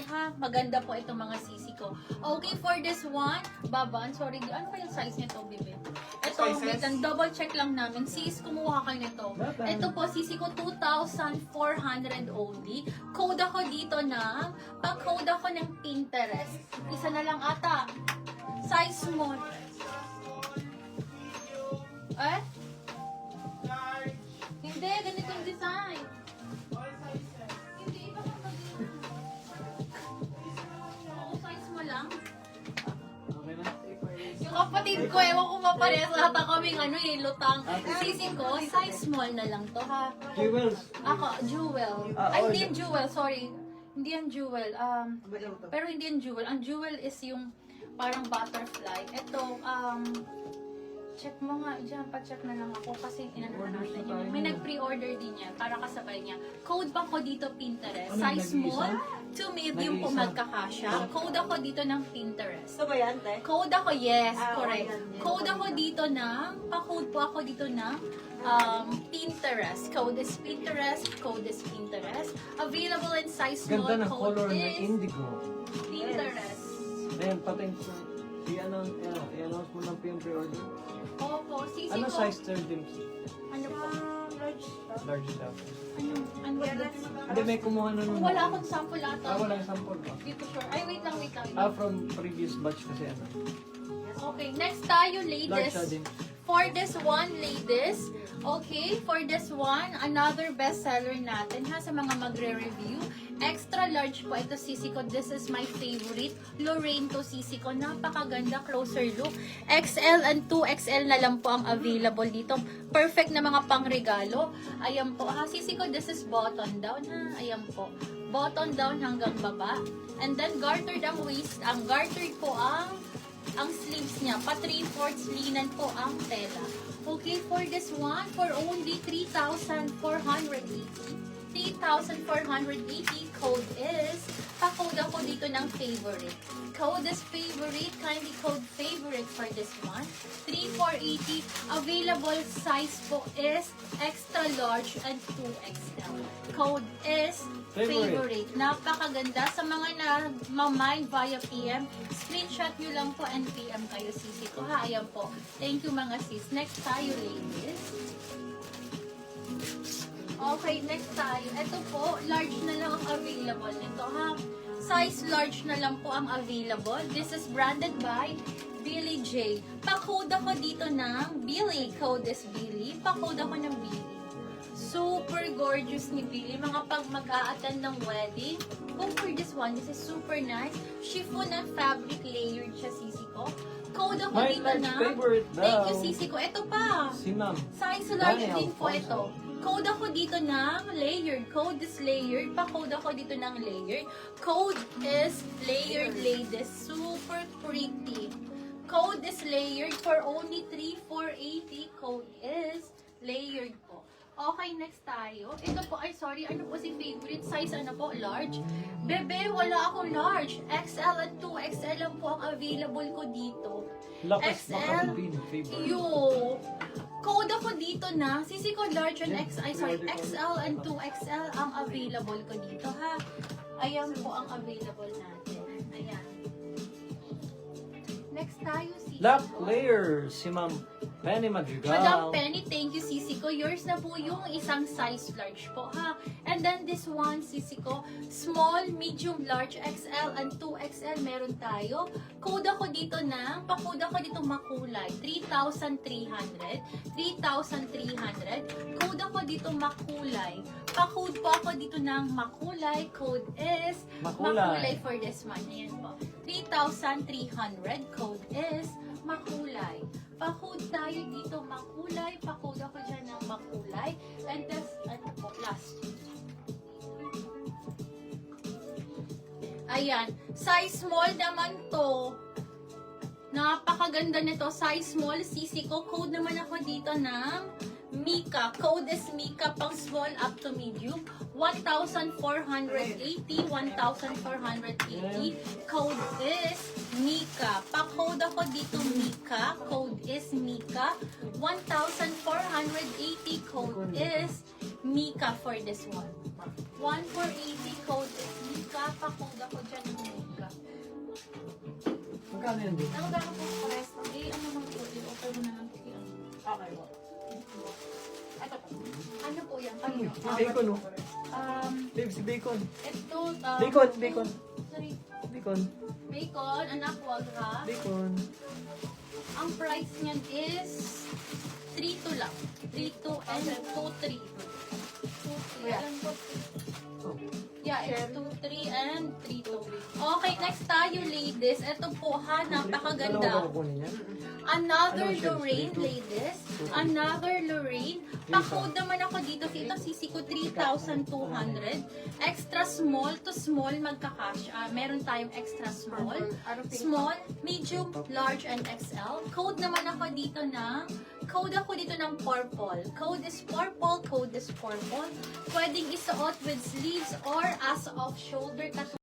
ha. Maganda po itong mga sisi ko. Okay, for this one, Baban, sorry, ano ba yung size nito, bebe? Ito, wait, double check lang namin. Sis, kumuha kayo nito. Ito po, sisi ko 2,400 only. Code ako dito na, pag-code ako ng Pinterest. Isa na lang ata. Size small. Eh? Hindi, ganitong design. Hindi, iba ka mag-design. Oo, size mo lang. Okay na? Yung kapatid ko, ewan ko maparehas ata kaming lutang. Sisi ko, size small na lang to ha. Jewels. Ako, jewel. Ay, hindi yung jewel, sorry. Hindi yan jewel. Pero hindi yan jewel. Ang jewel is yung parang butterfly. Ito, check mo nga, dyan, pa-check na lang ako kasi inano na natin yun. May nag-pre-order din yan para kasabay niya. Code ba ko dito Pinterest? Size small to medium po magkakasya. Code ako dito ng Pinterest. Ito ba yan, te? Code ako, yes, Ah, correct. okay, yan. Code ako dito ng, pa-code po ako dito ng Pinterest. Code is Pinterest, code is Pinterest. Available in size small, Ganda ng code color na is indigo. Pinterest. Ayan, pating ko. I-announce mo ng pre-order. Opo, sisi Ano ko. size third dims? Ano po? Large. Large daw. Ano ba? Hindi, may kumuha na nun. Wala akong sample ata. Walang sample pa. Dito sure. Ay, wait lang. From previous batch kasi ano. Okay, next tayo, Large ladies. siya din. For this one, ladies. Okay, for this one, another bestseller natin ha sa mga magre-review. Extra large po ito, sisi ko. This is my favorite. Lorraine to, sisi ko. Napakaganda, closer look. XL and 2XL na lang po ang available dito. Perfect na mga pangregalo. Ayan po ha, sisi ko. This is button down ha. Ayan po. Button down hanggang baba. And then gartered ang waist. Ang gartered po ang sleeves niya, pa 3/4 linan po ang tela. Okay, for this one, for only 3,480. 3,480, code is, pa-code ako dito ng favorite. Code is favorite, kindly code favorite for this one. 3,480, available size po is extra large and 2XL. Code is favorite. Napakaganda. Sa mga na-mind via PM, screenshot nyo lang po and PM kayo, sisi ko ha. Ayan po. Thank you mga sis. Next tayo, ladies. Okay, next tayo. Ito po, large na lang ang available nito ha. Size large na lang po ang available. This is branded by Billy J. Pa-code ako dito ng Billy. Code is Billy. Pa-code ako ng Billy. Super gorgeous ni Billy. Mga pag mag-a-attend ng wedding. Go for this one. This is super nice. Chiffon na fabric layered siya, sisi ko. Code ako My dito large na. favorite daw. Thank you, sisi ko. Ito pa. Si ma'am. Size large Daniel din po Alfonso. ito. Code ako dito ng layered. Code is layered. Pa-code ako dito ng layered. Code is layered, ladies. Super pretty. Code is layered for only 3,480. Code is layered po. Okay, next tayo. Ito po, ay sorry, ano po si favorite size? Ano po? Large? Bebe, wala akong large. XL at 2XL lang po ang available ko dito. Lakas XL. makapin. Favorite. Yo. Code ako dito na. Sisi ko large and XL and 2XL ang available ko dito ha. Ayan po ang available natin. Ayan. Next tayo, sisi Lock ko. layer. Si ma'am Penny Madrigal. Madam Penny, thank you, sisi ko. Yours na po yung isang size large po, ha? And then this one, sisi ko, small, medium, large, XL, and 2XL meron tayo. Code ako dito ng, pa-code ako dito makulay, 3,300. 3,300. Code ako dito makulay. Pa-code po ako dito ng makulay. Code is makulay for this one. Ayan po. 3,300. Code is makulay. Pa-code tayo dito, makulay. Pa-code ako dyan ng makulay. And this, ano po, last. Ayan. Size small naman to. Napakaganda nito. Size small. Sisi ko. Code naman ako dito ng Mika. Code is Mika pang small up to medium. 1,480. 1,480. Code is Mika. Pa-code ako dito Mika. Code is Mika. 1,480. Code is Mika for this one. 1,480. Code is Mika. magkapa-code ako dyan ng mega. Magkano yan din? Ano gano'n po forest? Eh, ano naman po, i-offer mo na lang po yan. Okay po. Ito po. Ano po yan? Ano? Kanino? Yung bacon, oh. Babe, si bacon. Ito, Bacon. Sorry. Bacon. Bacon, anak, wag ha. Bacon. Ang price niyan is 3-2 lang. 3-2 and 2-3. 2-3. Yeah. Alam ko. Oh. Yeah, it's 2-3 and 3-2. Okay, next tayo, ladies. Ito po ha, Dalawa ba napakaganda. kukunin yan? Another Ano siya, Lorraine, 3-2? ladies. Another Lorraine. Pa-code naman ako dito. Ito, sisi ko 3,200. Extra small to small magkakash. Meron tayong extra small. Ano pink? Small, medium, large, and XL. Code naman ako dito ng purple. Code is purple, code is purple. Pwedeng isuot with sleeves or as off shoulder